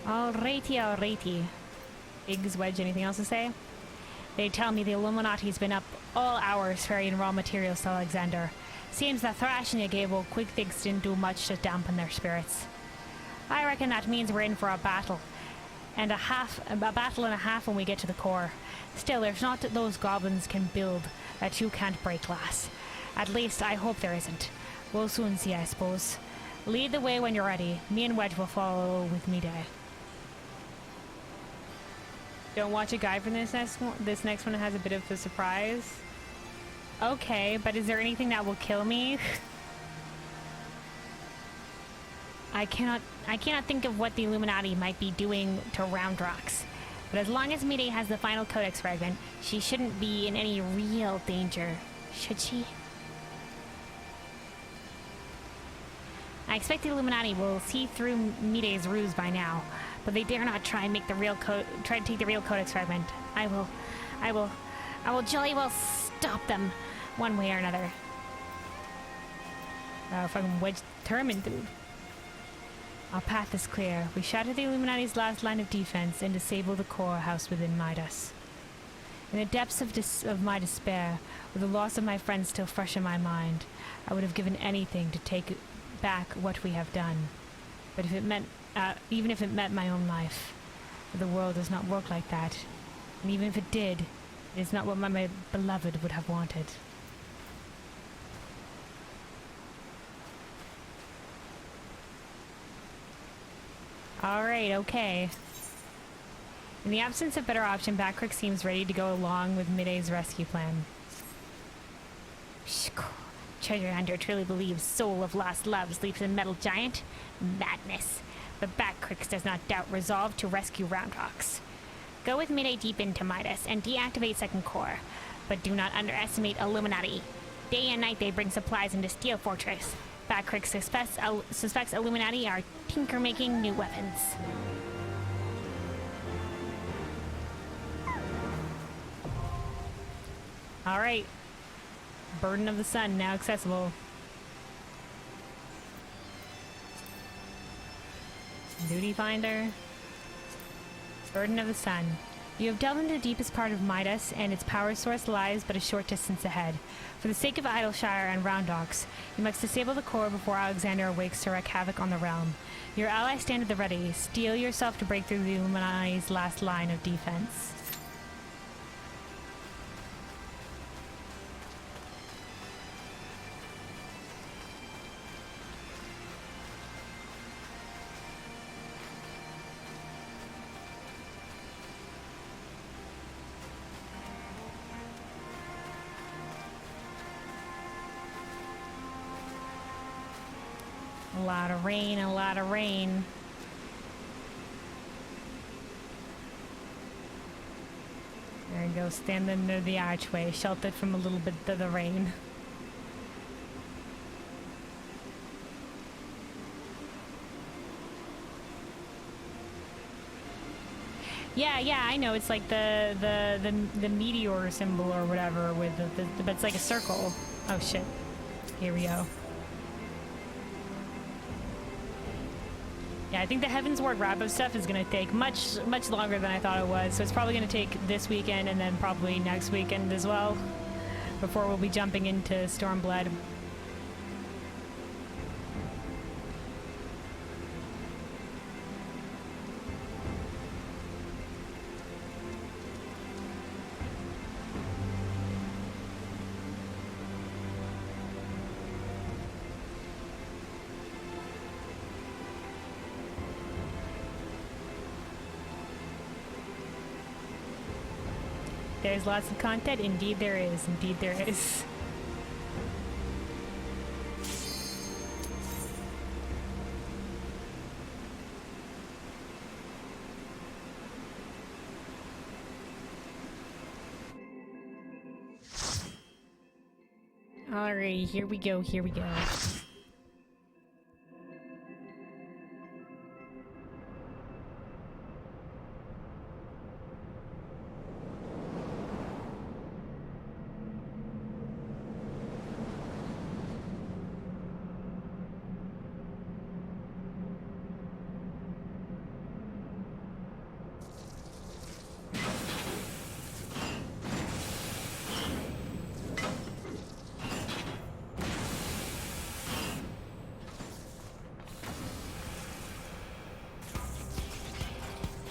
Alrighty, alrighty. Biggs, Wedge, anything else to say? They tell me the Illuminati's been up all hours ferrying raw materials to Alexander. Seems the thrashing you gave old Quick Fix didn't do much to dampen their spirits. I reckon that means we're in for a battle. And a battle and a half when we get to the core. Still, there's not that those goblins can build that you can't break, lass. At least, I hope there isn't. We'll soon see, I suppose. Lead the way when you're ready. Me and Wedge will follow with me day. Don't watch a guide for this next one. This next one has a bit of a surprise. Okay, but is there anything that will kill me? I cannot think of what the Illuminati might be doing to Round Rocks. But as long as Mide has the final Codex fragment, she shouldn't be in any real danger, should she? I expect the Illuminati will see through Mide's ruse by now, but they dare not try and make try to take the real Codex fragment. I will jolly well stop them, one way or another. Fucking Wedge determined, dude. Our path is clear. We shatter the Illuminati's last line of defense and disable the core house within Midas. In the depths of my despair, with the loss of my friends still fresh in my mind, I would have given anything to take back what we have done. But if it meant, even if it meant my own life, the world does not work like that. And even if it did, it is not what my beloved would have wanted. Alright, okay. In the absence of better option, Backrick seems ready to go along with Mide's rescue plan. Treasure Hunter truly believes soul of lost love sleeps in metal giant? Madness. But Backrick does not doubt resolve to rescue Round Rocks. Go with Mide deep into Midas and deactivate second core. But do not underestimate Illuminati. Day and night they bring supplies into Steel Fortress. Backrick suspects Illuminati are tinker-making new weapons. Alright. Burden of the Sun now accessible. Duty Finder. Burden of the Sun. You have delved into the deepest part of Midas, and its power source lies but a short distance ahead. For the sake of Idleshire and Round Rocks, you must disable the core before Alexander awakes to wreak havoc on the realm. Your allies stand at the ready. Steel yourself to break through the Illuminati's last line of defense. A lot of rain, a lot of rain. There you go, stand under the archway, sheltered from a little bit of the rain. Yeah, I know. It's like the meteor symbol or whatever with but it's like a circle. Oh shit. Here we go. Yeah, I think the Heavensward wrap-up stuff is going to take much longer than I thought it was. So it's probably going to take this weekend and then probably next weekend as well, before we'll be jumping into Stormblood. There's lots of content. Indeed there is. Indeed there is. Alright, here we go, here we go.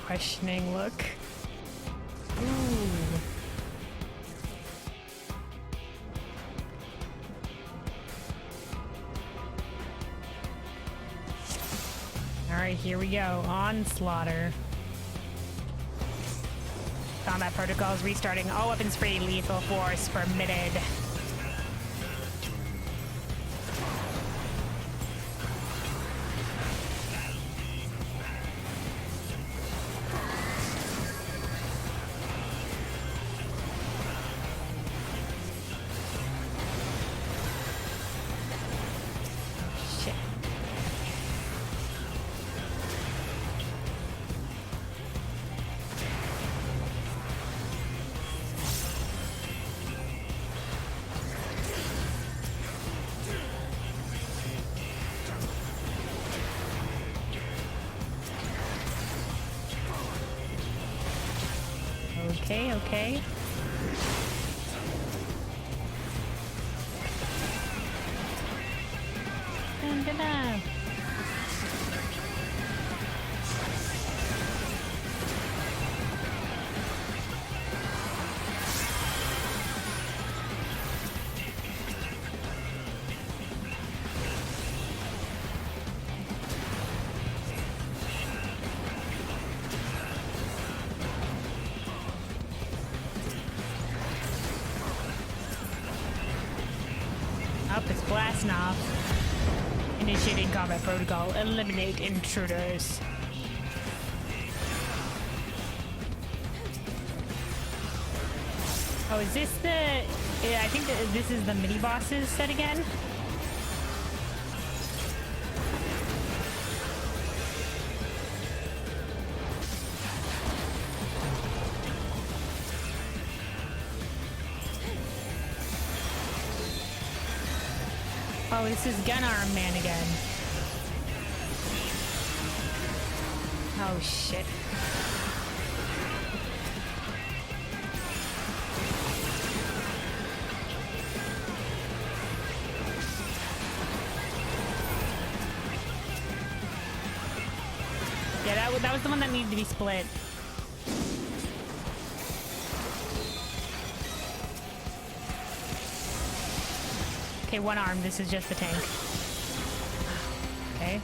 questioning look. Ooh. Alright, here we go. Onslaughter. Combat protocols restarting. All weapons free. Lethal force permitted. Okay. Dun-dun-dun. It's blasting off. Initiating combat protocol. Eliminate intruders. Oh, is this the... Yeah, I think this is the mini-bosses set again? Oh, this is Gun Arm Man again. Oh, shit. Yeah, that was the one that needed to be split. Okay, one arm. This is just the tank. Okay.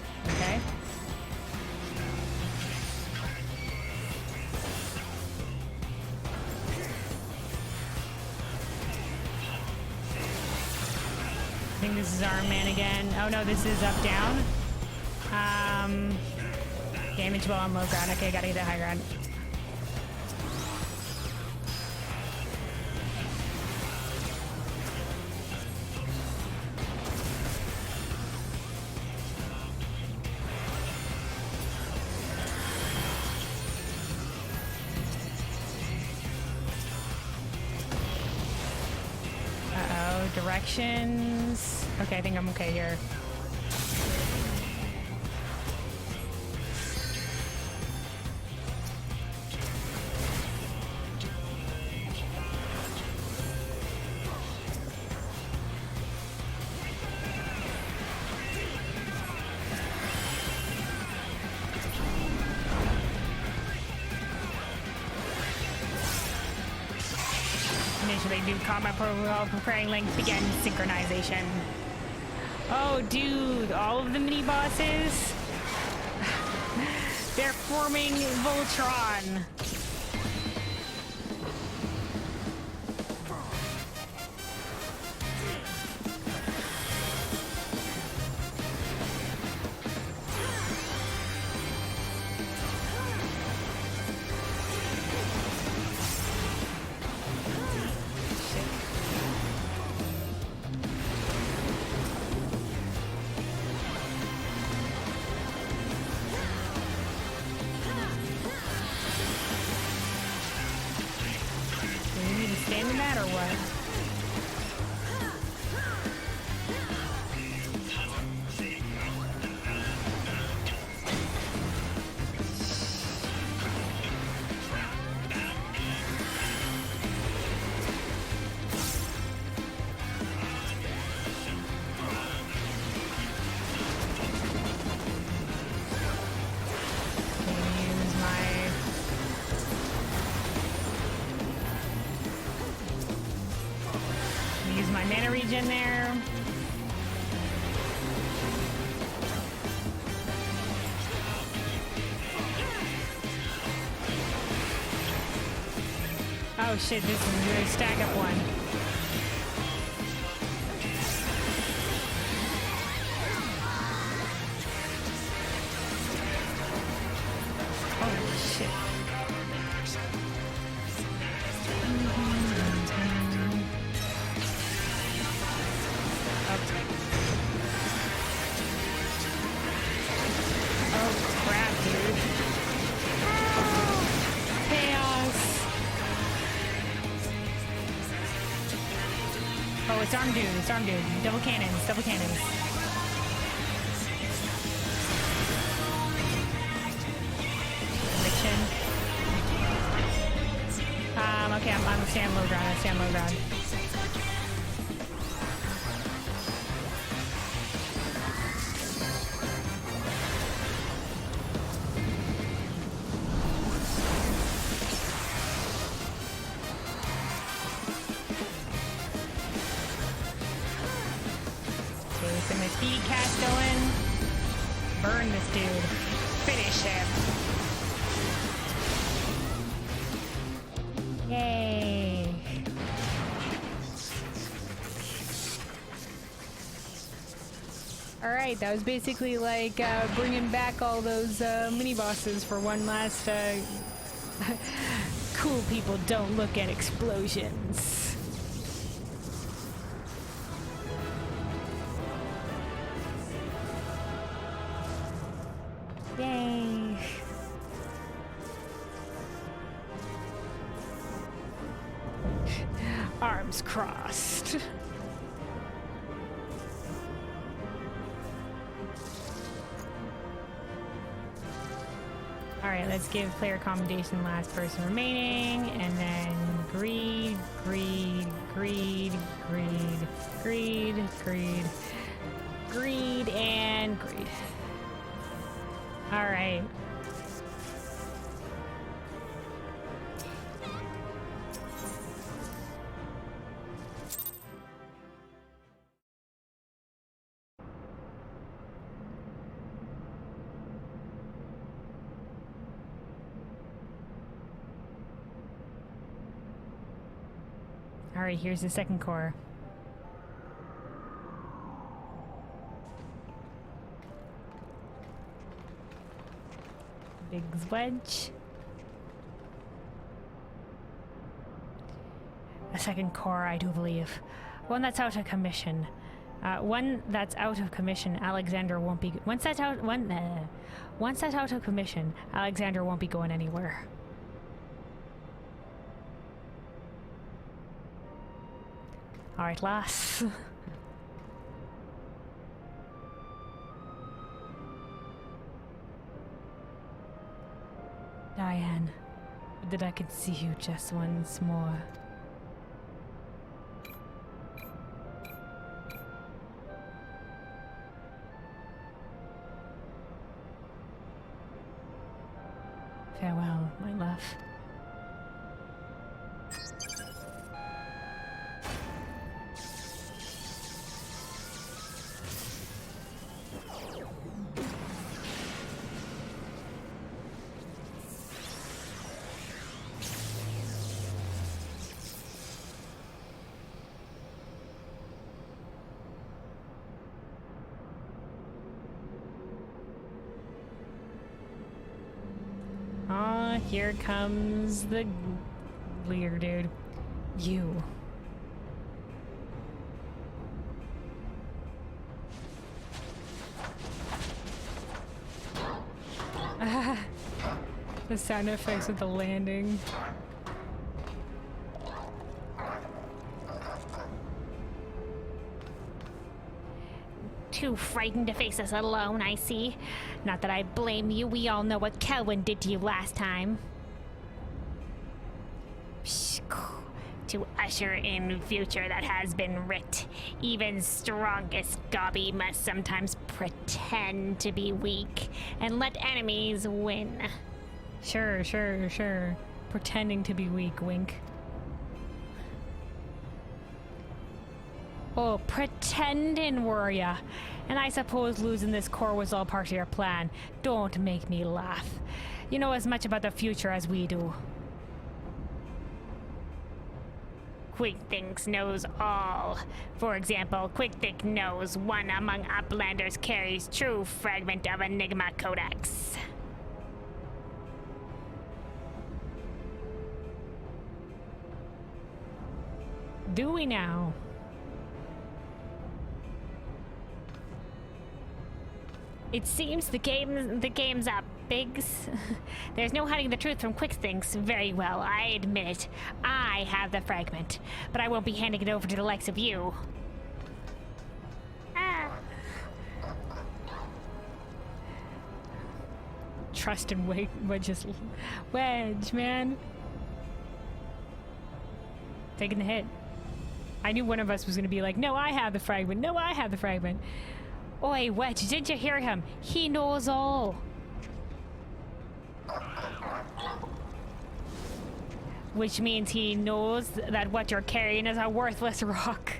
I think this is Arm Man again. Oh no, this is up down. Damage while on low ground. Okay, gotta get that high ground. Directions. Okay, I think I'm okay here. Initially, do combat protocol preparing length begin synchronization. Oh, dude, all of the mini bosses. They're forming Voltron. Standing that or what? Use my wedge in there. Oh shit, this is a really stack up one. Holy shit. Oh crap, dude. Chaos. Oh, it's arm dude, it's arm dude. Double cannons, double cannons. Conviction. Okay, I'm stand low ground, I stand low ground. Get my speed cast going. Burn this dude. Finish him. Yay. Alright, that was basically like bringing back all those mini bosses for one last cool people don't look at explosions. Yay! Arms crossed. Alright, let's give player commendation last person remaining, and then greed, greed, greed, greed, greed, greed, greed, and greed. Alright. Alright, here's the second core. Biggs wedge. A second core, I do believe. One that's out of commission. One that's out of commission, Alexander won't be... Once that's out of commission, Alexander won't be going anywhere. Alright, lass. Diane, that I could see you just once more. Farewell, my love. Here comes the leader, dude. You. The sound effects of the landing. Too frightened to face us alone, I see. Not that I blame you, we all know what Kelvin did to you last time. To usher in future that has been writ, even strongest Gobby must sometimes pretend to be weak and let enemies win. Sure. Pretending to be weak, wink. Oh, pretending were ya? And I suppose losing this core was all part of your plan. Don't make me laugh. You know as much about the future as we do. Quickthinks knows all. For example, Quickthinks knows one among Uplanders carries true fragment of Enigma Codex. Do we now? It seems the game's up, Biggs. There's no hiding the truth from Quickthinks. Very well, I admit it. I have the fragment, but I won't be handing it over to the likes of you. Trust and Wedge's Wedge, man. Taking the hit. I knew one of us was going to be like, no, I have the fragment. No, I have the fragment. Oi, Wedge, didn't you hear him? He knows all. Which means he knows that what you're carrying is a worthless rock.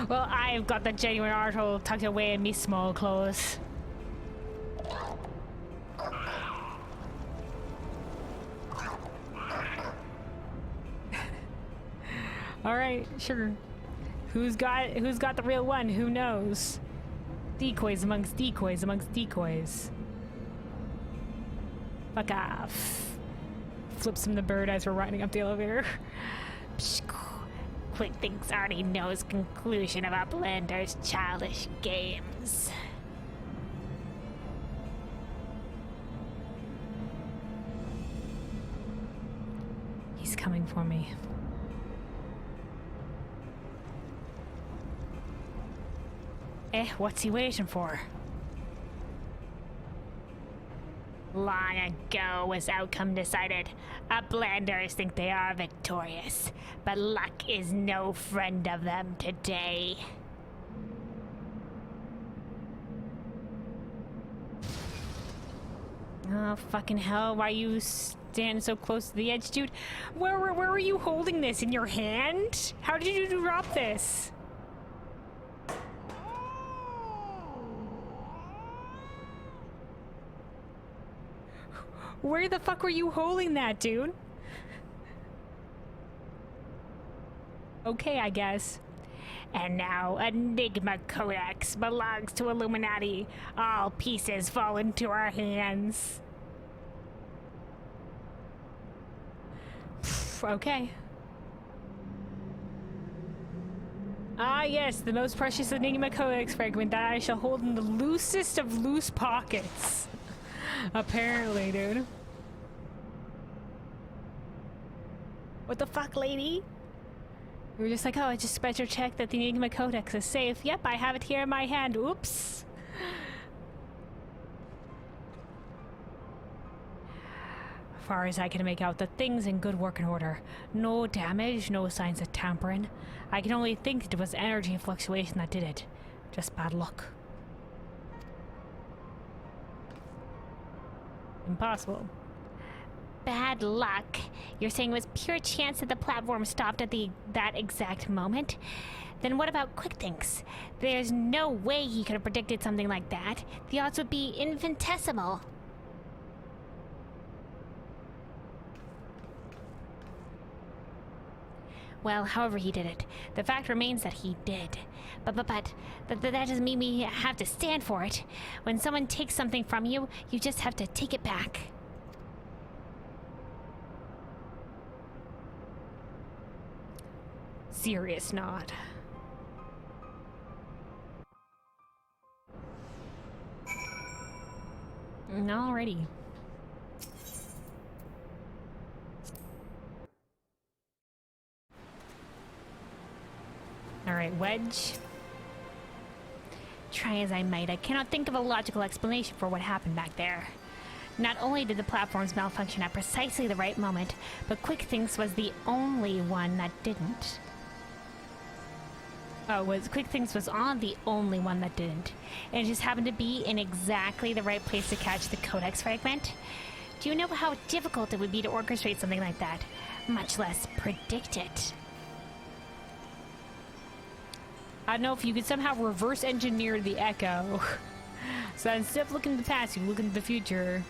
Well, I've got the genuine arthole tucked away in me small clothes. Alright, sure. Who's got the real one? Who knows? Decoys amongst decoys amongst decoys. Fuck off. Flips him the bird as we're riding up the elevator. Quickthinks already knows conclusion of Uplander's childish games. He's coming for me. What's he waiting for? Long ago was outcome decided. Uplanders think they are victorious, but luck is no friend of them today. Oh, fucking hell, why you stand so close to the edge, dude? Where were you holding this? In your hand? How did you drop this? Where the fuck were you holding that, dude? Okay, I guess. And now Enigma Codex belongs to Illuminati. All pieces fall into our hands. Okay. Ah, yes, the most precious Enigma Codex fragment that I shall hold in the loosest of loose pockets. Apparently, dude. What the fuck, lady? We were just like, oh, I just better check that the Enigma Codex is safe. Yep, I have it here in my hand. Oops. Far as I can make out, the thing's in good working order. No damage, no signs of tampering. I can only think it was energy fluctuation that did it. Just bad luck. Impossible. Bad luck? You're saying it was pure chance that the platform stopped at that exact moment? Then what about Quickthinks? There's no way he could have predicted something like that. The odds would be infinitesimal. Well, however he did it, the fact remains that he did. But that doesn't mean we have to stand for it. When someone takes something from you, you just have to take it back. Serious nod. Alrighty. Alright, Wedge. Try as I might, I cannot think of a logical explanation for what happened back there. Not only did the platforms malfunction at precisely the right moment, but Quickthinks was the only one that didn't. Quickthinks was on the only one that didn't. And it just happened to be in exactly the right place to catch the Codex fragment. Do you know how difficult it would be to orchestrate something like that? Much less predict it. I don't know if you could somehow reverse engineer the echo. So instead of looking to the past, you look into the future.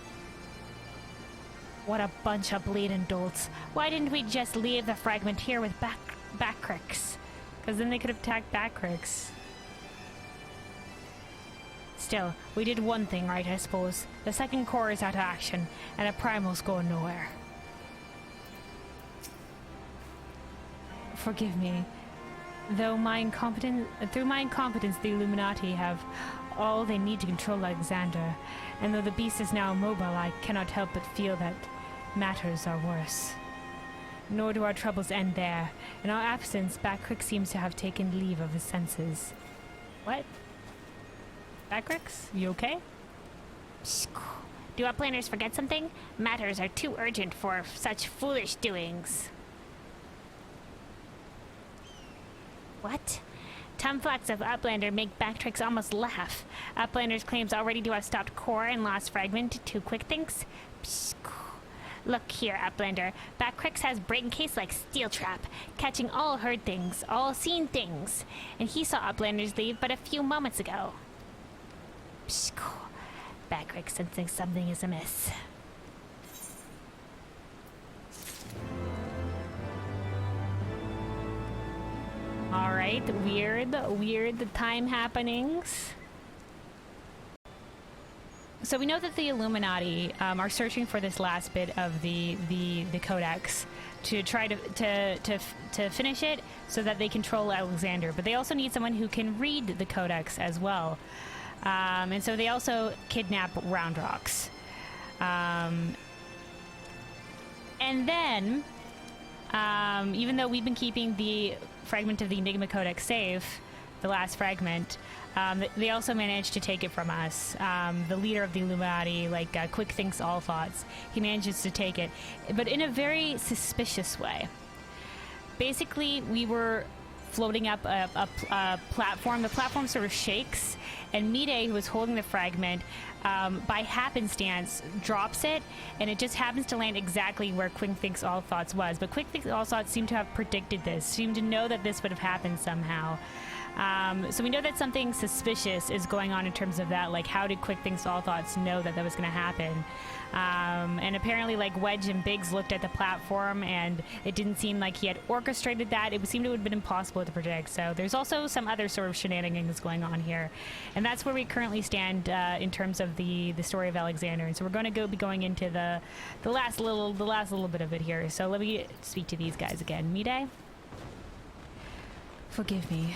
What a bunch of bleeding dolts. Why didn't we just leave the fragment here with Backrix? Because then they could have attacked Backrix. Still, we did one thing right, I suppose. The second core is out of action, and a primal's going nowhere. Forgive me. Through my incompetence, the Illuminati have all they need to control Alexander, and though the beast is now immobile, I cannot help but feel that matters are worse. Nor do our troubles end there. In our absence, Backrix seems to have taken leave of his senses. What? Backrix? You okay? Do our planners forget something? Matters are too urgent for such foolish doings. What? Tomflots of Uplander make Backrix almost laugh. Uplander's claims already to have stopped core and lost fragment to quick thinks. Look here, Uplander. Backrix has brain case like steel trap, catching all heard things, all seen things. And he saw Uplanders leave but a few moments ago. Backrix sensing something is amiss. Alright, weird time happenings. So we know that the Illuminati are searching for this last bit of the Codex to try to finish it so that they control Alexander. But they also need someone who can read the Codex as well. And so they also kidnap Roundrocks. And then, even though we've been keeping the fragment of the Enigma Codex safe, the last fragment, they also managed to take it from us. The leader of the Illuminati, quick thinks all thoughts, he manages to take it, but in a very suspicious way. Basically, we were floating up a platform. The platform sort of shakes, and Mide, who was holding the fragment, by happenstance drops it, and it just happens to land exactly where Quick Thinks All Thoughts was. But Quick Thinks All Thoughts seemed to have predicted this, seemed to know that this would have happened somehow. So we know that something suspicious is going on in terms of that. Like, how did Quick Thinks All Thoughts know that that was going to happen? And apparently, Wedge and Biggs looked at the platform, and it didn't seem like he had orchestrated that. It seemed to have been impossible to predict. So there's also some other sort of shenanigans going on here, and that's where we currently stand in terms of the story of Alexander. And so we're going to be going into the last little bit of it here. So let me speak to these guys again. Mide? Forgive me.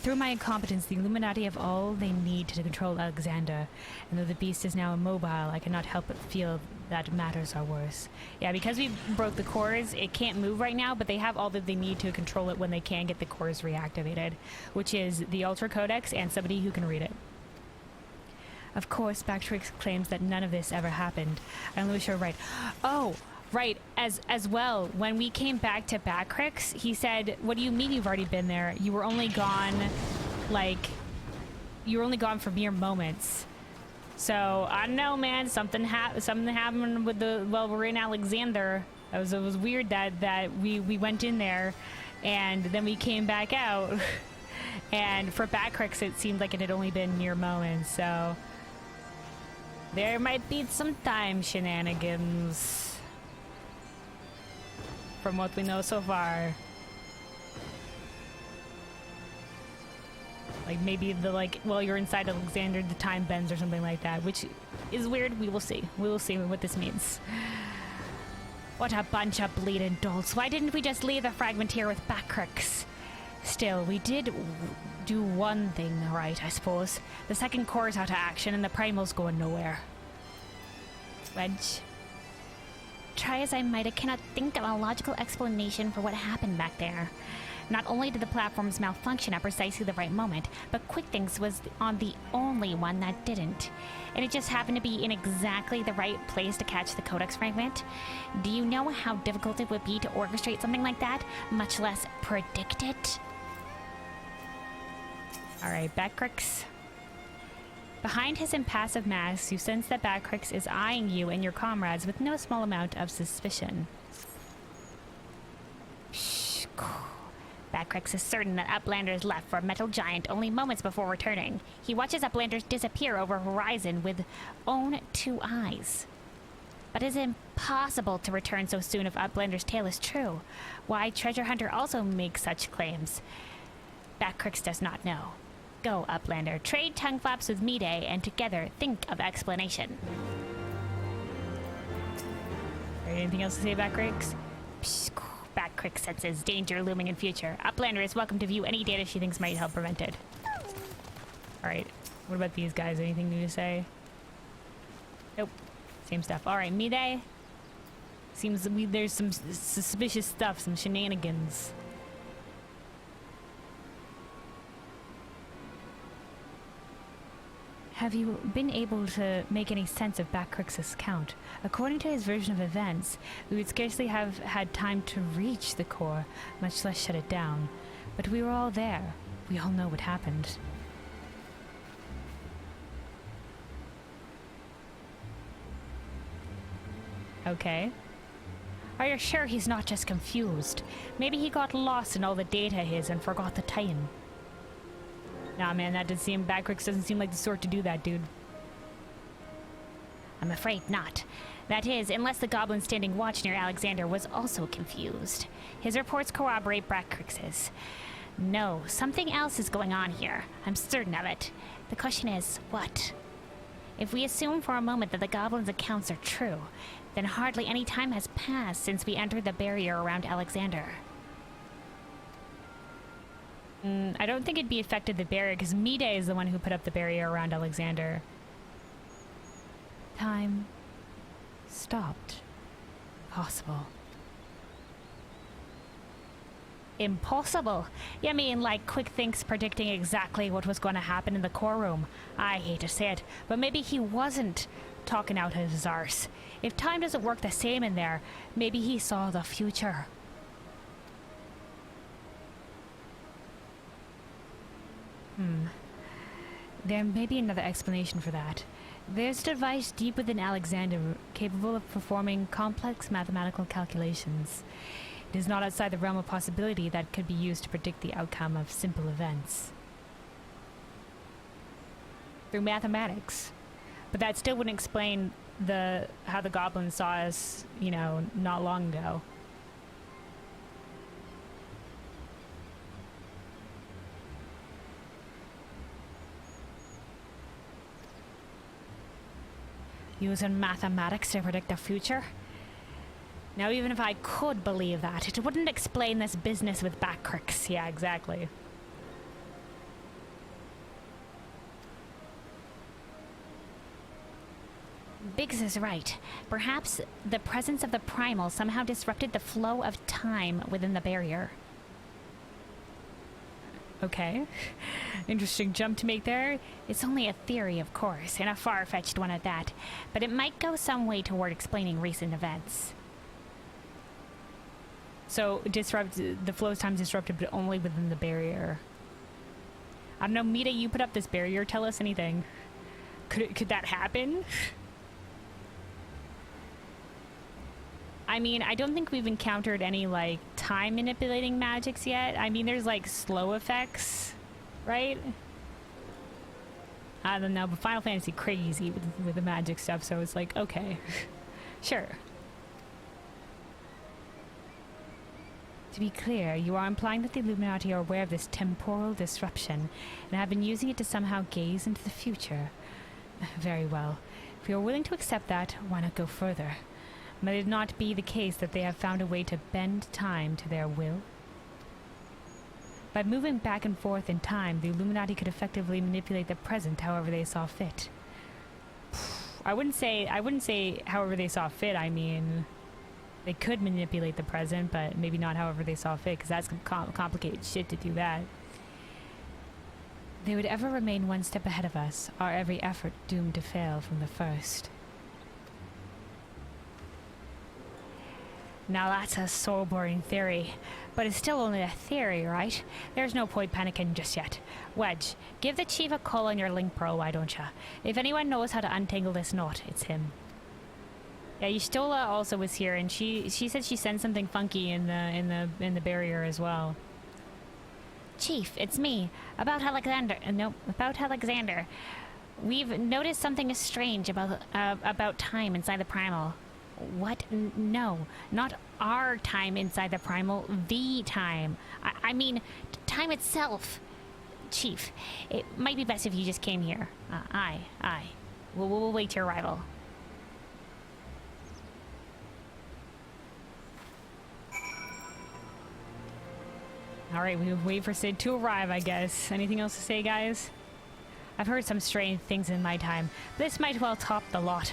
Through my incompetence, the Illuminati have all they need to control Alexander, and though the beast is now immobile, I cannot help but feel that matters are worse. Yeah, because we broke the cores, it can't move right now, but they have all that they need to control it when they can get the cores reactivated, which is the Ultra Codex and somebody who can read it. Of course, Backrix claims that none of this ever happened. I'm really sure right. Oh! Right, as well, when we came back to Backrix, he said, what do you mean you've already been there? You were only gone, for mere moments. So, I don't know, man, something happened with we're in Alexander. It was weird that we went in there, and then we came back out, and for Backrix, it seemed like it had only been mere moments, so there might be some time shenanigans. From what we know so far. Maybe while you're inside Alexander, the time bends or something like that, which is weird. We will see. We will see what this means. What a bunch of bleeding dolts. Why didn't we just leave the fragment here with Backrix? Still, we did do one thing right, I suppose. The second core is out of action and the primal's going nowhere. Wedge. Try as I might, I cannot think of a logical explanation for what happened back there. Not only did the platforms malfunction at precisely the right moment, but Quick Thinks was on the only one that didn't. And it just happened to be in exactly the right place to catch the Codex fragment. Do you know how difficult it would be to orchestrate something like that, much less predict it? Alright, Backrix. Behind his impassive mask, you sense that Backrix is eyeing you and your comrades with no small amount of suspicion. Backrex is certain that Uplanders left for a metal giant only moments before returning. He watches Uplanders disappear over horizon with own 2 eyes. But it is impossible to return so soon if Uplander's tale is true. Why Treasure Hunter also makes such claims, Backrex does not know. Go, Uplander. Trade tongue flaps with Mayday, and together think of explanation. Anything else to say, Backrex? Backrex senses danger looming in future. Uplander is welcome to view any data she thinks might help prevent it. Alright. What about these guys? Anything new to say? Nope. Same stuff. Alright, Mayday. Seems there's some suspicious stuff, some shenanigans. Have you been able to make any sense of Backrix's account? According to his version of events, we would scarcely have had time to reach the core, much less shut it down. But we were all there. We all know what happened. Okay. Are you sure he's not just confused? Maybe he got lost in all the data his and forgot the time. Nah, man, that doesn't seem... Backrix doesn't seem like the sort to do that, dude. I'm afraid not. That is, unless the goblin standing watch near Alexander was also confused. His reports corroborate Backrix's. No, something else is going on here. I'm certain of it. The question is, what? If we assume for a moment that the goblin's accounts are true, then hardly any time has passed since we entered the barrier around Alexander. I don't think it'd be affected the barrier, because Mayday is the one who put up the barrier around Alexander. Time stopped. Possible. Impossible? You mean like Quick Think's predicting exactly what was going to happen in the core room? I hate to say it, but maybe he wasn't talking out of his arse. If time doesn't work the same in there, maybe he saw the future. There may be another explanation for that. There's a device deep within Alexander capable of performing complex mathematical calculations. It is not outside the realm of possibility that could be used to predict the outcome of simple events. Through mathematics. But that still wouldn't explain how the goblins saw us, you know, not long ago. Using mathematics to predict the future? Now, even if I could believe that, it wouldn't explain this business with Backrix. Yeah, exactly. Biggs is right. Perhaps the presence of the primal somehow disrupted the flow of time within the barrier. Okay. Interesting jump to make there. It's only a theory, of course, and a far-fetched one at that, but it might go some way toward explaining recent events. So, the flow of time disrupted, but only within the barrier. I don't know, Mita, you put up this barrier, tell us anything. Could that happen? I mean, I don't think we've encountered any, like, time manipulating magics yet. I mean, there's, like, slow effects, right? I don't know, but Final Fantasy crazy with the magic stuff, so it's like, okay. Sure. To be clear, you are implying that the Illuminati are aware of this temporal disruption and have been using it to somehow gaze into the future. Very well. If you are willing to accept that, why not go further? Might it not be the case that they have found a way to bend time to their will? By moving back and forth in time, the Illuminati could effectively manipulate the present however they saw fit. I wouldn't say however they saw fit. I mean, they could manipulate the present, but maybe not however they saw fit, because that's complicated shit to do that. They would ever remain one step ahead of us, our every effort doomed to fail from the first. Now that's a soul-boring theory, but it's still only a theory, right? There's no point panicking just yet. Wedge, give the chief a call on your link pro, why don't ya? If anyone knows how to untangle this knot, it's him. Yeah, Y'shtola also was here, and she said she sensed something funky in the barrier as well. Chief, it's me. About Alexander. No, about Alexander. We've noticed something is strange about time inside the primal. What? No, not our time inside the primal. The time. I mean, time itself. Chief, it might be best if you just came here. Aye. We'll wait your arrival. Alright, we wait for Sid to arrive, I guess. Anything else to say, guys? I've heard some strange things in my time. This might well top the lot.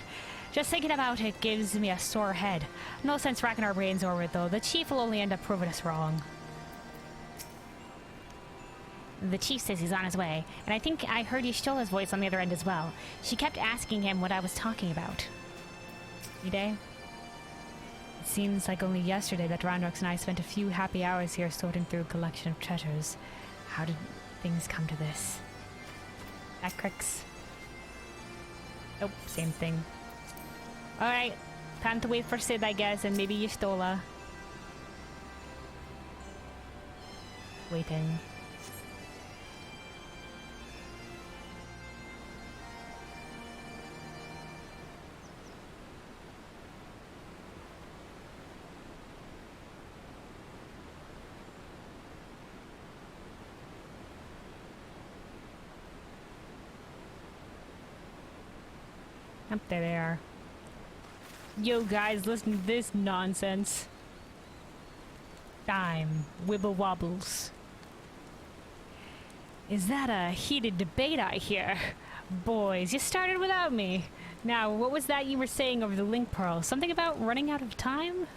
Just thinking about it gives me a sore head. No sense racking our brains over it, though. The Chief will only end up proving us wrong. The Chief says he's on his way, and I think I heard Y'shtola's voice on the other end as well. She kept asking him what I was talking about. Day? It seems like only yesterday that Randrox and I spent a few happy hours here sorting through a collection of treasures. How did things come to this? Acrix? Oh, same thing. Alright, time to wait for Sid, I guess, and maybe Y'shtola. Waiting. Up there they are. Yo guys, listen to this nonsense. Time. Wibble wobbles. Is that a heated debate I hear? Boys, you started without me. Now, what was that you were saying over the link pearl? Something about running out of time?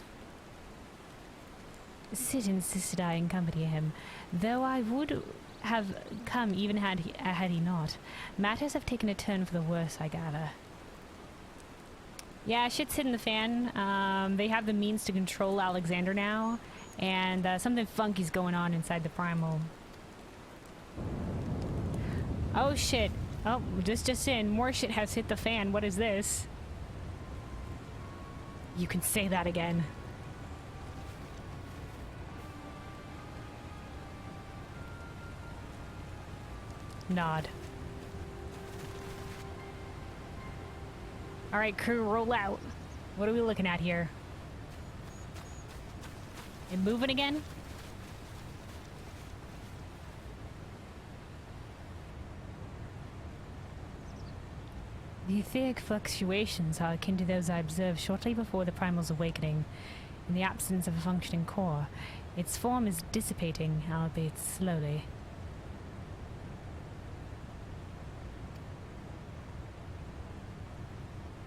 Sid insisted I accompany him, though I would have come even had he not. Matters have taken a turn for the worse, I gather. Yeah, shit's hitting the fan. They have the means to control Alexander now, and something funky's going on inside the primal. Oh shit. Oh, just in. More shit has hit the fan. What is this? You can say that again. Nod. Alright, crew, roll out. What are we looking at here? It moving again? The etheric fluctuations are akin to those I observed shortly before the primal's awakening. In the absence of a functioning core, its form is dissipating, albeit slowly.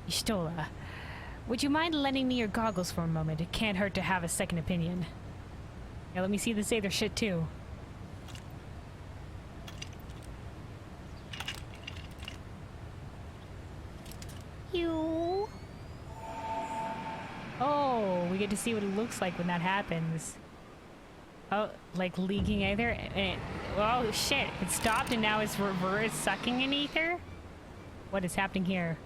Y'shtola, would you mind lending me your goggles for a moment? It can't hurt to have a second opinion. Yeah, let me see this Aether shit too. You. Oh, we get to see what it looks like when that happens. Oh, like leaking Aether? And oh shit, it stopped and now it's reverse sucking in Aether? What is happening here?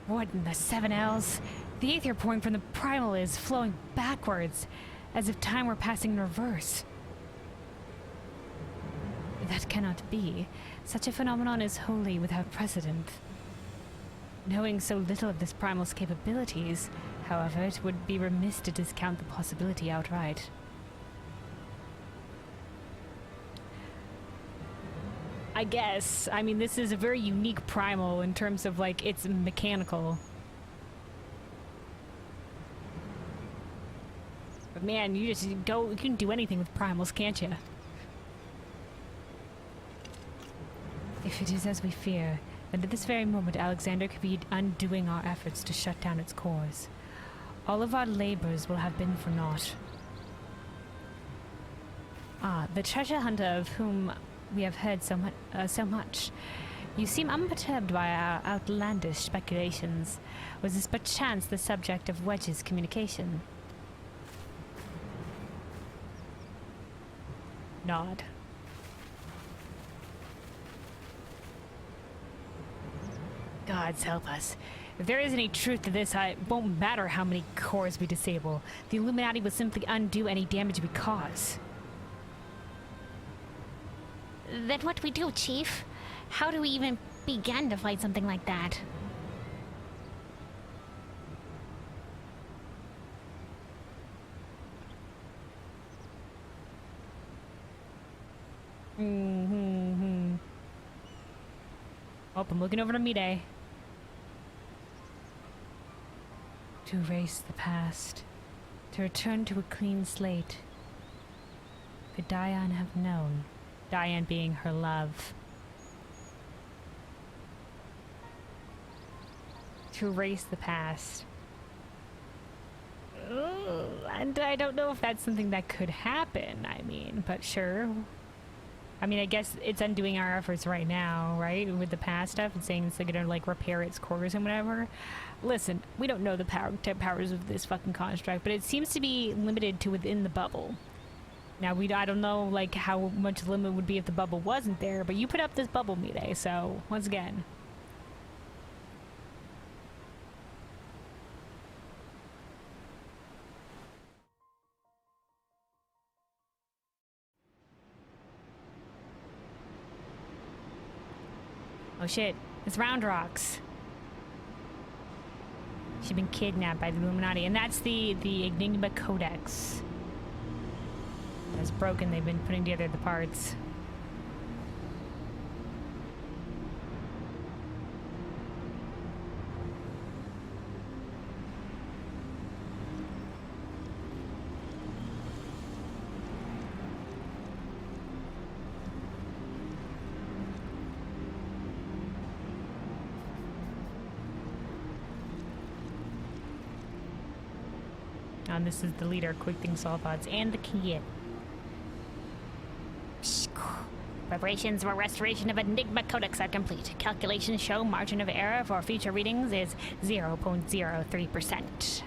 What in the 7Ls? The Aether pouring from the primal is flowing backwards, as if time were passing in reverse. That cannot be. Such a phenomenon is wholly without precedent. Knowing so little of this primal's capabilities, however, it would be remiss to discount the possibility outright. I guess. I mean, this is a very unique primal in terms of, like, it's mechanical. But man, you can do anything with primals, can't you? If it is as we fear, then at this very moment Alexander could be undoing our efforts to shut down its cores. All of our labors will have been for naught. Ah, the treasure hunter of whom we have heard so much. You seem unperturbed by our outlandish speculations. Was this by chance the subject of Wedge's communication? Nod. Gods help us. If there is any truth to this, it won't matter how many cores we disable. The Illuminati will simply undo any damage we cause. Then what do we do, Chief? How do we even begin to fight something like that? Oh, I'm looking over to Mide. To erase the past. To return to a clean slate. Could Diane have known? Diane being her love. To erase the past. And I don't know if that's something that could happen, I mean, but sure. I mean, I guess it's undoing our efforts right now, right? With the past stuff and saying it's like gonna like repair its course and whatever. Listen, we don't know the powers of this fucking construct, but it seems to be limited to within the bubble. Now, I don't know like how much the limit would be if the bubble wasn't there, but you put up this bubble, Mide, so once again. Oh shit, it's Round Rocks. She's been kidnapped by the Illuminati, and that's the Enigma Codex. That's broken, they've been putting together the parts. And this is the leader, Quick Thing Sulfates, and the key. Preparations for restoration of Enigma Codex are complete. Calculations show margin of error for future readings is 0.03%.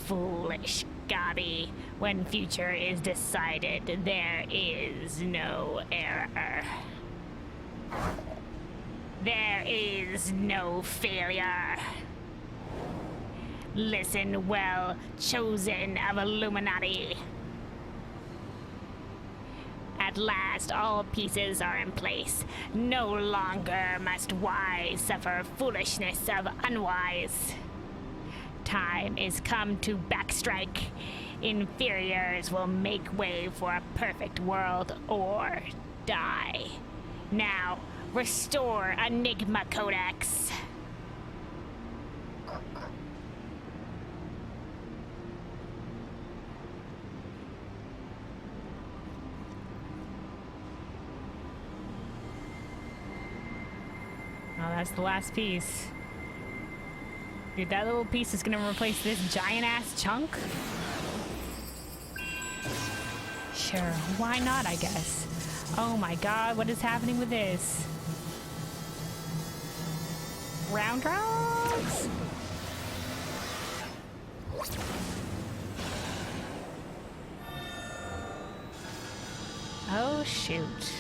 Foolish Gabi. When future is decided, there is no error. There is no failure. Listen well, chosen of Illuminati. At last, all pieces are in place. No longer must wise suffer foolishness of unwise. Time is come to backstrike. Inferiors will make way for a perfect world or die. Now, restore Enigma Codex. Oh, that's the last piece. Dude, that little piece is gonna replace this giant-ass chunk? Sure, why not, I guess? Oh my god, what is happening with this? Round rocks? Oh shoot.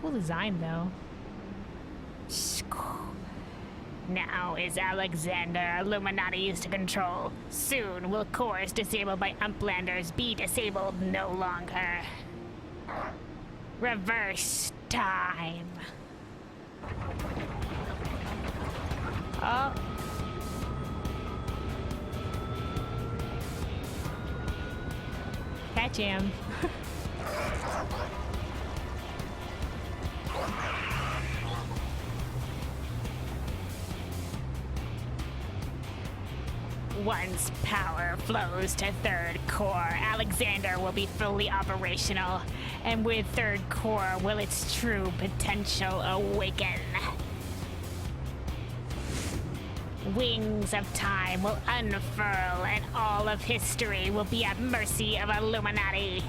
Cool design though. Now is Alexander Illuminati's to control. Soon will cores disabled by Umplanders be disabled no longer. Reverse time. Oh. Catch him. Once power flows to third core, Alexander will be fully operational, and with third core will its true potential awaken. Wings of time will unfurl, and all of history will be at mercy of Illuminati.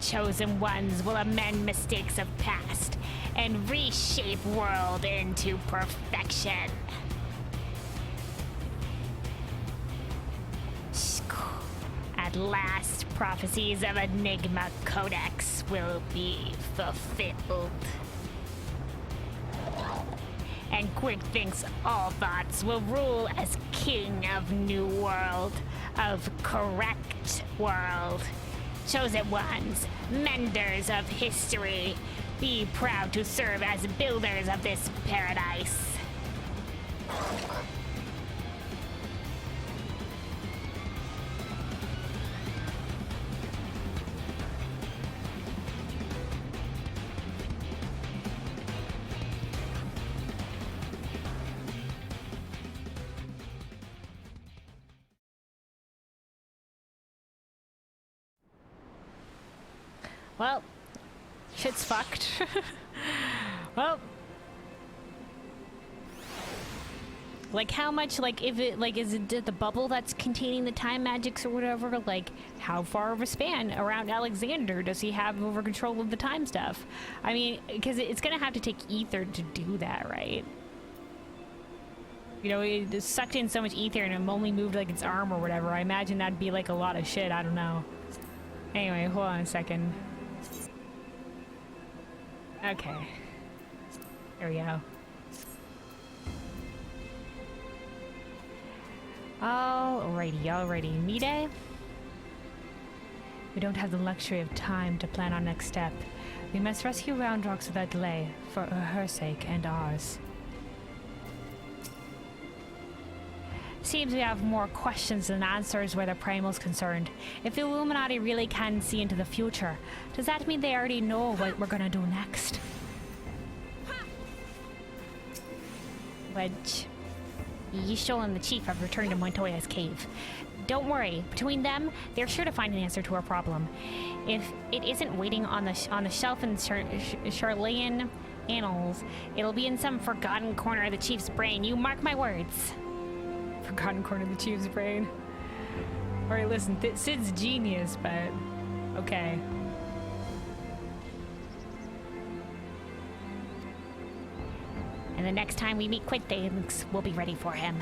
Chosen ones will amend mistakes of past and reshape world into perfection. At last, prophecies of Enigma Codex will be fulfilled. and Quick thinks all thoughts will rule as king of New World, of Correct World. Chosen ones, menders of history, be proud to serve as builders of this paradise. Well, shit's fucked. Well, like how much, like if it, like is it the bubble that's containing the time magics or whatever, like how far of a span around Alexander does he have over control of the time stuff? I mean, because it's gonna have to take ether to do that, right? You know, it sucked in so much ether and it only moved like its arm or whatever. I imagine that'd be like a lot of shit, I don't know. Anyway, hold on a second. Okay. There we go. Alrighty. Me-day? We don't have the luxury of time to plan our next step. We must rescue Roundrocks without delay, for her sake and ours. Seems we have more questions than answers where the Primal's concerned. If the Illuminati really can see into the future, does that mean they already know what we're gonna do next? Wedge. Yisho and the Chief have returned to Montoya's cave. Don't worry, between them, they're sure to find an answer to our problem. If it isn't waiting on the shelf in Charleyan annals, it'll be in some forgotten corner of the Chief's brain. You mark my words. Forgotten corner of the Chief's brain. Alright, listen, Sid's genius, but okay. And the next time we meet Quick Things, we'll be ready for him.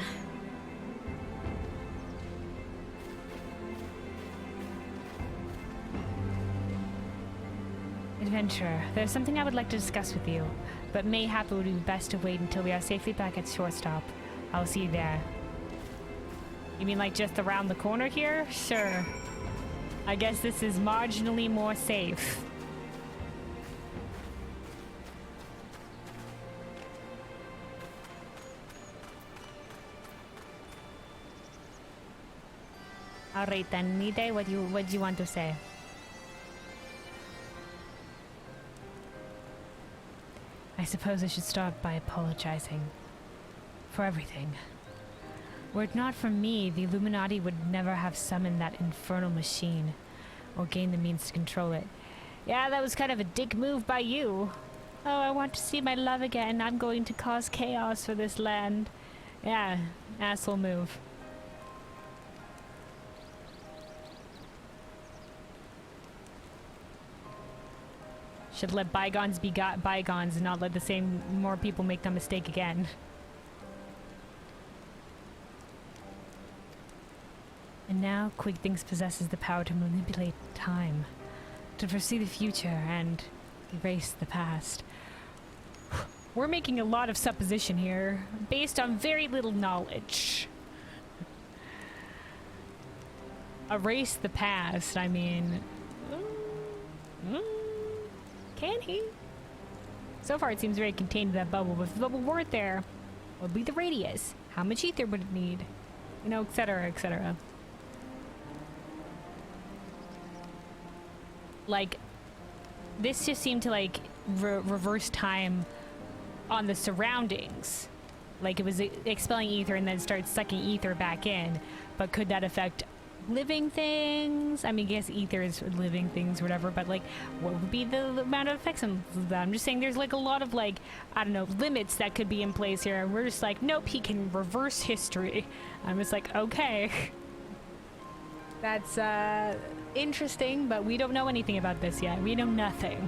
Adventurer, there's something I would like to discuss with you, but mayhap it would be best to wait until we are safely back at shortstop. I'll see you there. You mean like just around the corner here? Sure. I guess this is marginally more safe. Alright then, Nide, what do you want to say? I suppose I should start by apologizing for everything. Were it not for me, the Illuminati would never have summoned that infernal machine, or gained the means to control it. Yeah, that was kind of a dick move by you. Oh, I want to see my love again. I'm going to cause chaos for this land. Yeah, asshole move. Should let bygones be bygones and not let more people make the mistake again. And now Quick Things possesses the power to manipulate time, to foresee the future and erase the past. We're making a lot of supposition here, based on very little knowledge. Erase the past, I mean... Can he? So far it seems very contained to that bubble, but if the bubble weren't there, what would be the radius? How much ether would it need? You know, etc., etc. Like, this just seemed to, like, reverse time on the surroundings. Like, it was expelling ether and then started sucking ether back in. But could that affect living things? I mean, I guess ether is living things or whatever, but, like, what would be the amount of effects of that? I'm just saying there's, like, a lot of, like, I don't know, limits that could be in place here. And we're just like, nope, he can reverse history. I'm just like, okay. That's, interesting, but we don't know anything about this yet. We know nothing.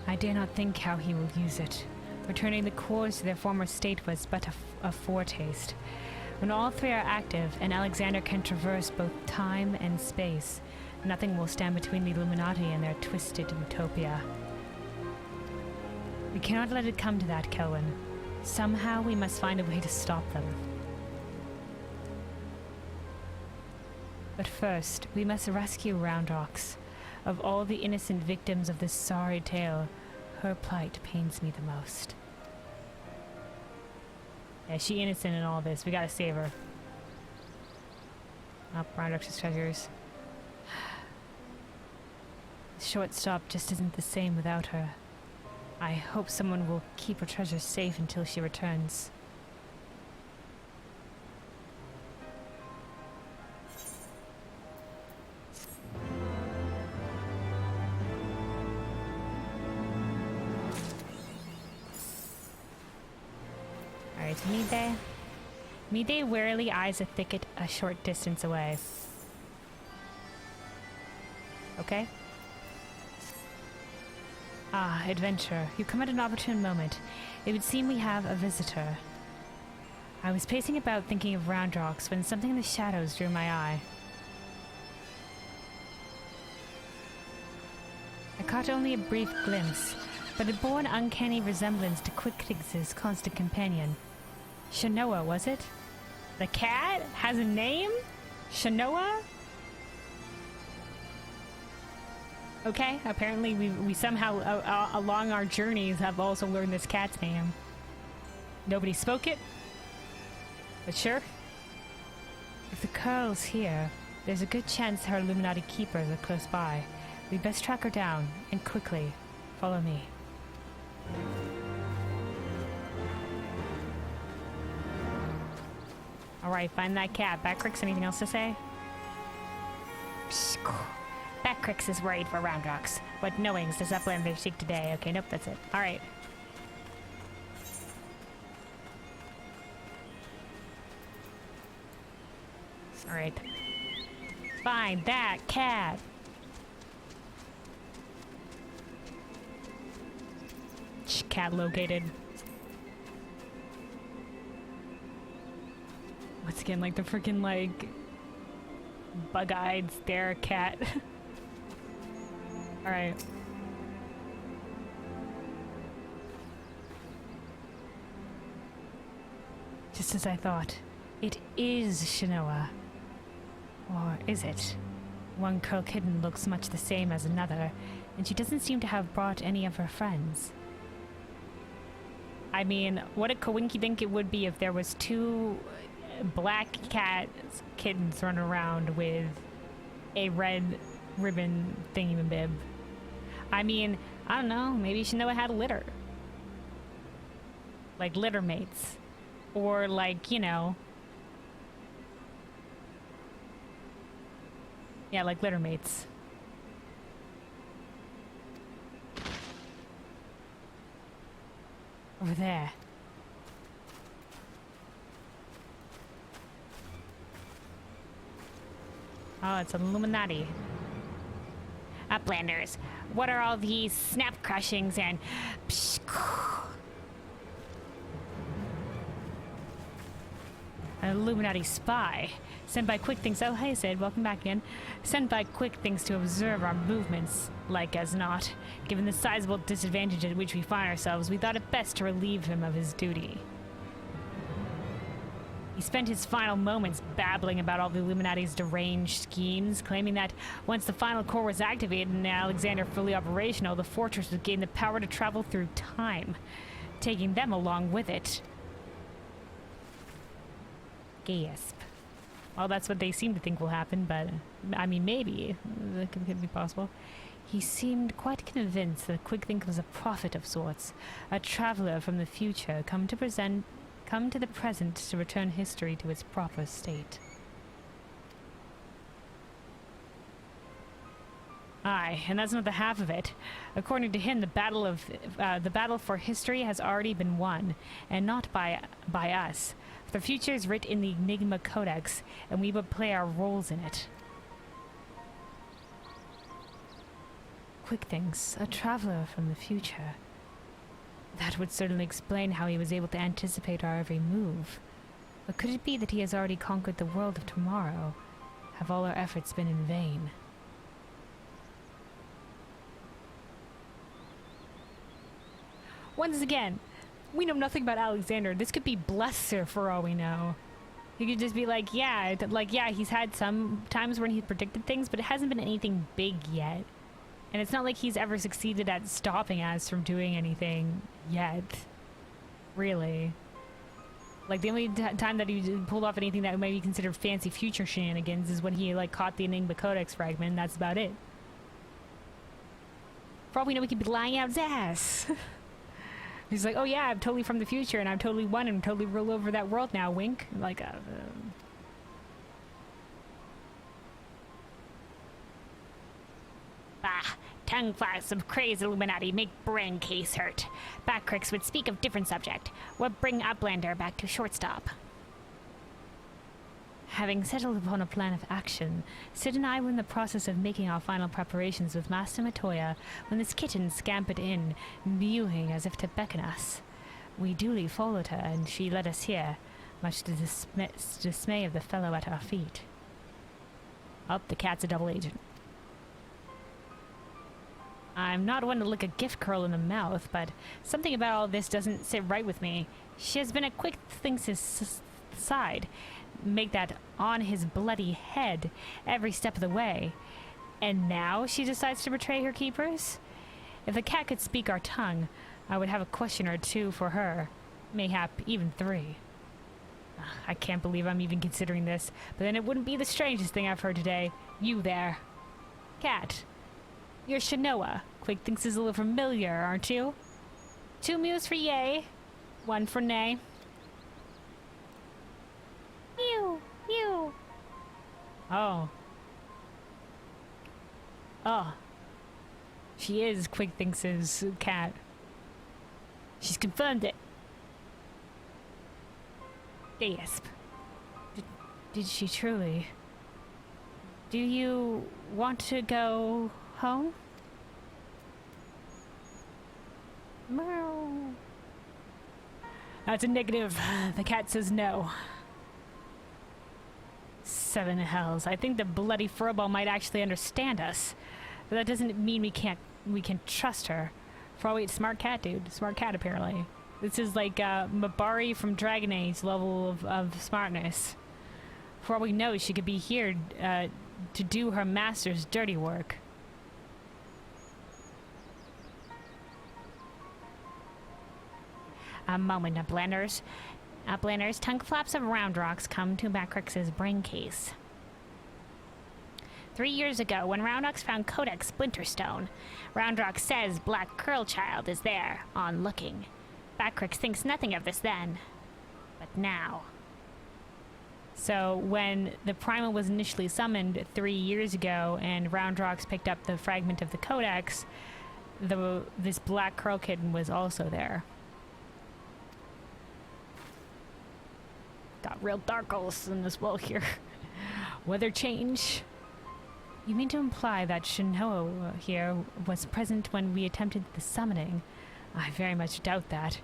I dare not think how he will use it. Returning the cores to their former state was but a foretaste. When all three are active, and Alexander can traverse both time and space, nothing will stand between the Illuminati and their twisted utopia. We cannot let it come to that, Kelwyn. Somehow we must find a way to stop them. But first, we must rescue Roundrocks. Of all the innocent victims of this sorry tale, her plight pains me the most. Yeah, she's innocent in all this. We gotta save her. Up, Roundrocks' treasures. The short stop just isn't the same without her. I hope someone will keep her treasures safe until she returns. Alright, Mide warily eyes a thicket a short distance away. Okay. Ah, adventure. You come at an opportune moment. It would seem we have a visitor. I was pacing about thinking of Roundrocks when something in the shadows drew my eye. I caught only a brief glimpse, but it bore an uncanny resemblance to Quickthix's constant companion. Shanoa, was it? The cat has a name? Shanoa? Okay, apparently we somehow, along our journeys, have also learned this cat's name. Nobody spoke it? But sure. If the girl's here, there's a good chance her Illuminati keepers are close by. We'd best track her down, and quickly. Follow me. Alright, find that cat. Backrix, anything else to say? Backrix is worried for Roundrocks. What knowings does Uplander seek today? Okay, nope, that's it. Alright. Alright. Find that cat! Cat located. Once again, like the freaking, like, bug-eyed stare cat. Alright. Just as I thought. It is Shanoa. Or is it? One curl kitten looks much the same as another, and she doesn't seem to have brought any of her friends. I mean, what a coinky-dink it would be if there was two black kittens running around with a red ribbon thingy-bib. I mean, I don't know, maybe Shanoa had a litter. Like litter mates. Or like, you know. Yeah, like litter mates. Over there. Oh, it's an Illuminati. Uplanders, what are all these snap crushings and... An Illuminati spy. Sent by Quickthings. Oh, hey, Sid. Welcome back again. Sent by Quickthings to observe our movements. Like as not. Given the sizable disadvantage at which we find ourselves, we thought it best to relieve him of his duty. He spent his final moments babbling about all the Illuminati's deranged schemes, claiming that once the final core was activated and Alexander fully operational, the fortress would gain the power to travel through time, taking them along with it. Gasp. Well, that's what they seem to think will happen, but, I mean, maybe. That could be possible. He seemed quite convinced that Quickthink was a prophet of sorts, a traveler from the future, come to the present to return history to its proper state. Aye, and that's not the half of it. According to him, the battle for history has already been won, and not by us. The future is writ in the Enigma Codex, and we would play our roles in it. Quickthings, a traveler from the future. That would certainly explain how he was able to anticipate our every move. But could it be that he has already conquered the world of tomorrow? Have all our efforts been in vain? Once again, we know nothing about Alexander. This could be Blesser for all we know. He could just be like, yeah, he's had some times when he's predicted things, but it hasn't been anything big yet. And it's not like he's ever succeeded at stopping us from doing anything yet. Really. Like, the only time that he pulled off anything that might be considered fancy future shenanigans is when he, like, caught the Enigma Codex fragment, and that's about it. For all we know, he could be lying out his ass. He's like, oh yeah, I'm totally from the future, and I'm totally won, and totally rule over that world now, wink. Like, Ah, tongue flies of crazy Illuminati make brain case hurt. Backcricks would speak of different subject. What bring Uplander back to shortstop? having settled upon a plan of action, Sid and I were in the process of making our final preparations with Master Matoya when this kitten scampered in, mewing as if to beckon us. We duly followed her, and she led us here, much to the dismay of the fellow at our feet. Up, the cat's a double agent. I'm not one to lick a gift curl in the mouth, but something about all this doesn't sit right with me. She has been a quick thing's side, make that on his bloody head every step of the way. And now she decides to betray her keepers? If the cat could speak our tongue, I would have a question or two for her. Mayhap even 3. I can't believe I'm even considering this, but then it wouldn't be the strangest thing I've heard today. You there. Cat. You're Shanoa. Quick thinks is a little familiar, aren't you? 2 mews for yay, 1 for nay. Mew, mew. Oh. Oh. She is Quick Thinks' cat. She's confirmed it. Gasp. Did she truly? Do you want to go home? Meow. That's a negative. The cat says no. 7 hells. I think the bloody furball might actually understand us. But that doesn't mean we can trust her. For all we smart cat, dude. Smart cat, apparently. This is like Mabari from Dragon Age level of smartness. For all we know, she could be here to do her master's dirty work. A moment, Uplanders. Uplanders, tongue flaps of round rocks come to Backrix's brain case. 3 years ago, when Roundrox found Codex Splinterstone, Roundrox says Black Curl Child is there, on looking. Backrix thinks nothing of this then. But now... So when the Primal was initially summoned 3 years ago and Roundrox picked up the fragment of the Codex, this Black Curl Kitten was also there. Got real darkles in this world here. Weather change. You mean to imply that Shinoa here was present when we attempted the summoning? I very much doubt that.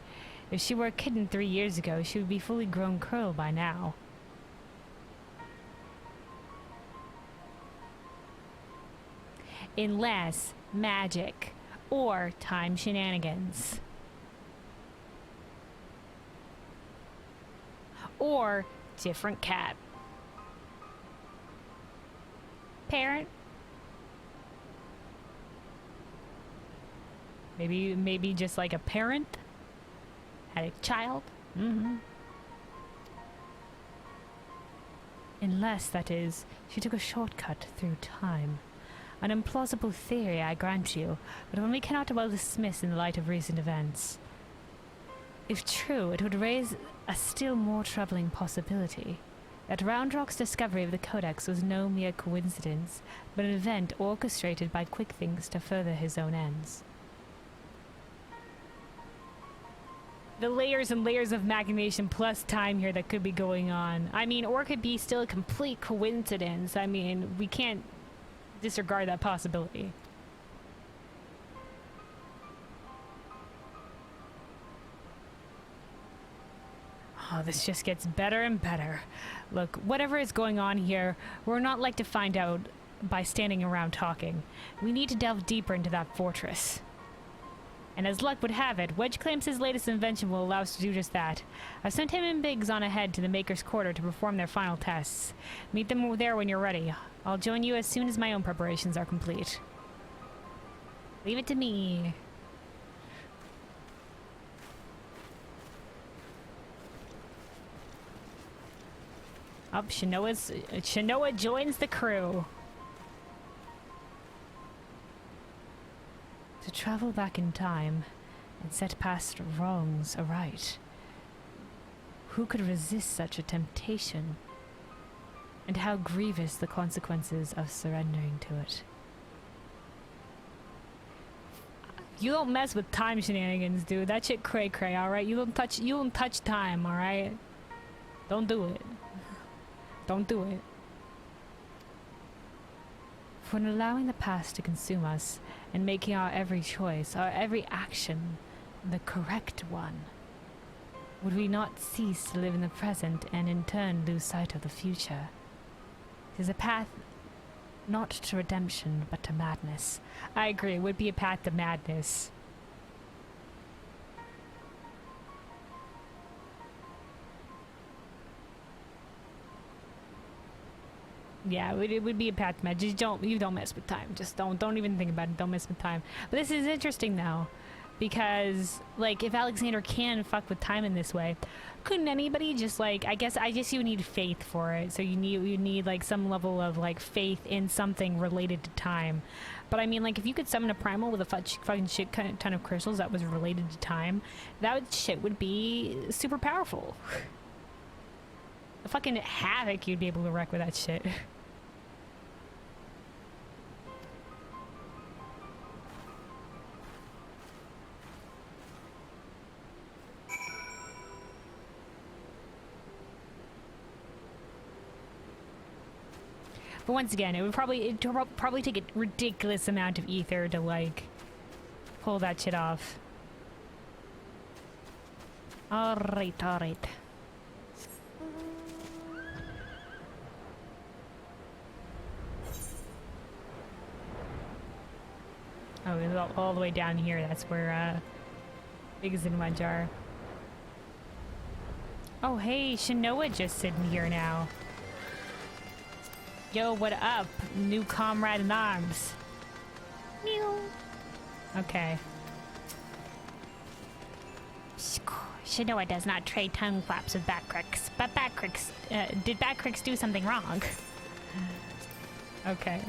If she were a kitten 3 years ago, she would be fully grown Curl by now. Unless magic or time shenanigans. Or different cat. Parent. Maybe just like a parent had a child. Unless, that is, she took a shortcut through time. An implausible theory, I grant you, but one we cannot well dismiss in the light of recent events. If true, it would raise a still more troubling possibility. That Roundrock's discovery of the Codex was no mere coincidence, but an event orchestrated by Quick Things to further his own ends. The layers and layers of machination plus time here that could be going on. I mean, or it could be still a complete coincidence. I mean, we can't disregard that possibility. Oh, this just gets better and better. Look, whatever is going on here, we're not like to find out by standing around talking. We need to delve deeper into that fortress. And as luck would have it, Wedge claims his latest invention will allow us to do just that. I've sent him and Biggs on ahead to the Maker's Quarter to perform their final tests. Meet them there when you're ready. I'll join you as soon as my own preparations are complete. Leave it to me. Up, Shanoa joins the crew. To travel back in time and set past wrongs aright. Who could resist such a temptation? And how grievous the consequences of surrendering to it. You don't mess with time shenanigans, dude. That shit cray cray, alright? You don't touch time, alright? Don't do it. Don't do it. When allowing the past to consume us and making our every choice, our every action, the correct one, would we not cease to live in the present and in turn lose sight of the future? It is a path not to redemption, but to madness. I agree, it would be a path to madness. Yeah, it would be a path to madness. Just you don't mess with time. Just don't even think about it. Don't mess with time. But this is interesting now, because like if Alexander can fuck with time in this way, couldn't anybody just like I guess you need faith for it. So you need like some level of like faith in something related to time. But I mean, like if you could summon a primal with a fucking shit ton of crystals that was related to time, shit would be super powerful. The fucking havoc you'd be able to wreck with that shit. But once again, it'd probably take a ridiculous amount of ether to like pull that shit off. Alright. Oh, it's all the way down here. That's where Biggs and Wedge are. Oh, hey, Shanoa just sitting here now. Yo, what up, new comrade in arms? Meow. Okay. Shanoa does not trade tongue flaps with Batcrix, but did Batcrix do something wrong? Okay.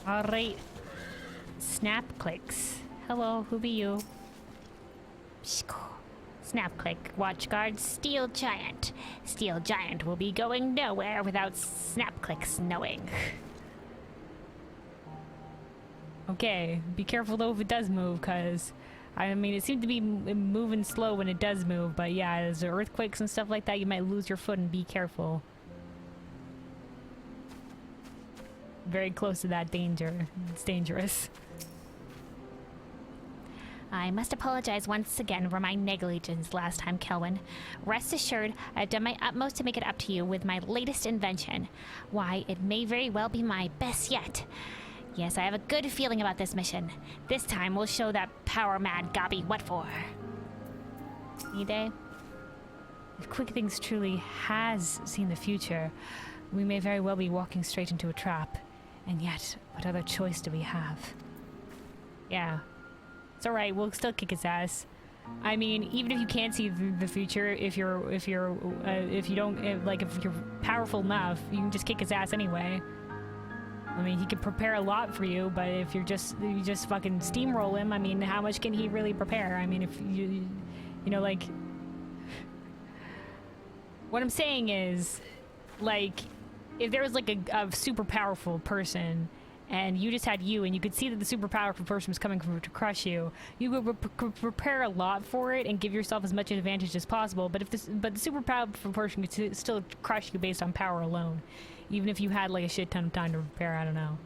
Alright. Snap clicks. Hello, who be you? Snap click, watchguard, Steel Giant. Steel Giant will be going nowhere without Snap clicks knowing. Okay, be careful though if it does move, cause I mean it seemed to be moving slow when it does move, but yeah, there's earthquakes and stuff like that, you might lose your foot and be careful. Very close to that danger. It's dangerous. I must apologize once again for my negligence last time, Kelwyn. Rest assured, I've done my utmost to make it up to you with my latest invention. Why, it may very well be my best yet. Yes, I have a good feeling about this mission. This time we'll show that power-mad Gobby what for. Need they? If Quick Things truly has seen the future, we may very well be walking straight into a trap. And yet, what other choice do we have? Yeah. It's alright, we'll still kick his ass. I mean, even if you can't see the future, if you're powerful enough, you can just kick his ass anyway. I mean, he could prepare a lot for you, but if you just fucking steamroll him, I mean, how much can he really prepare? I mean, if you know, like, what I'm saying is, like, if there was like a super powerful person and you just had you, and you could see that the super powerful person was coming to crush you, you could prepare a lot for it and give yourself as much advantage as possible. But the super powerful person could still crush you based on power alone, even if you had like a shit ton of time to prepare. I don't know.